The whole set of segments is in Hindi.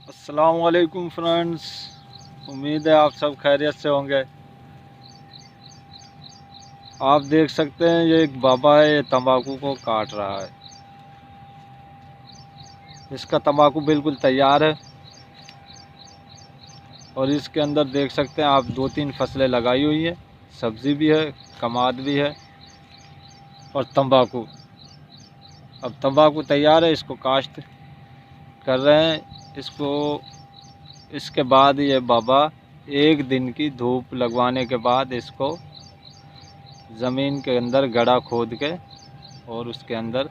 अस्सलाम वालेकुम फ्रेंड्स, उम्मीद है आप सब खैरियत से होंगे। आप देख सकते हैं ये एक बाबा है, ये तंबाकू को काट रहा है। इसका तंबाकू बिल्कुल तैयार है और इसके अंदर देख सकते हैं आप 2-3 फसलें लगाई हुई है, सब्ज़ी भी है, कमाद भी है और तंबाकू। अब तंबाकू तैयार है, इसको काश्त कर रहे हैं। इसके बाद ये बाबा 1 दिन की धूप लगवाने के बाद इसको ज़मीन के अंदर गड्ढा खोद के और उसके अंदर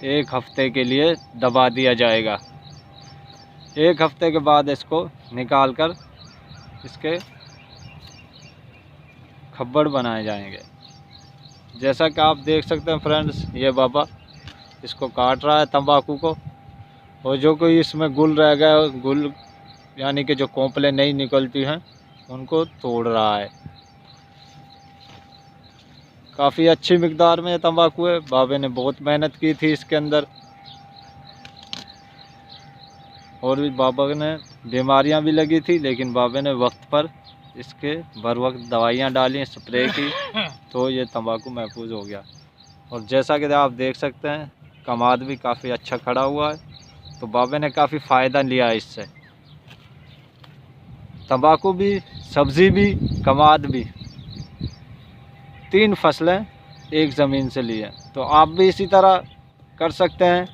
एक हफ्ते के लिए दबा दिया जाएगा। 1 हफ्ते के बाद इसको निकाल कर इसके खब्बड़ बनाए जाएंगे। जैसा कि आप देख सकते हैं फ्रेंड्स, ये बाबा इसको काट रहा है तंबाकू को, और जो कोई इसमें गुल रह गया, गुल यानी कि जो कोंपलें नहीं निकलती हैं, उनको तोड़ रहा है। काफ़ी अच्छी मिकदार में तंबाकू है। बाबे ने बहुत मेहनत की थी इसके अंदर, और भी बाबा ने बीमारियां भी लगी थी, लेकिन बाबे ने वक्त पर इसके बर वक्त दवाइयाँ डाली, स्प्रे की, तो ये तंबाकू महफूज हो गया। और जैसा कि आप देख सकते हैं कमाद भी काफ़ी अच्छा खड़ा हुआ है, तो बाबे ने काफ़ी फ़ायदा लिया है इससे। तंबाकू भी, सब्ज़ी भी, कमाद भी, 3 फसलें एक ज़मीन से ली हैं। तो आप भी इसी तरह कर सकते हैं।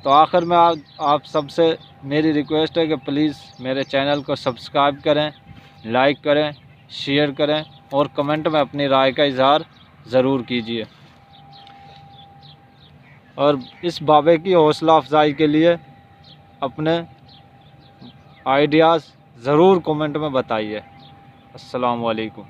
तो आखिर में आप सबसे मेरी रिक्वेस्ट है कि प्लीज़ मेरे चैनल को सब्सक्राइब करें, लाइक करें, शेयर करें और कमेंट में अपनी राय का इज़हार ज़रूर कीजिए। और इस बाबे की हौसला अफजाई के लिए अपने आइडियाज़ ज़रूर कमेंट में बताइए। अस्सलाम वालेकुम।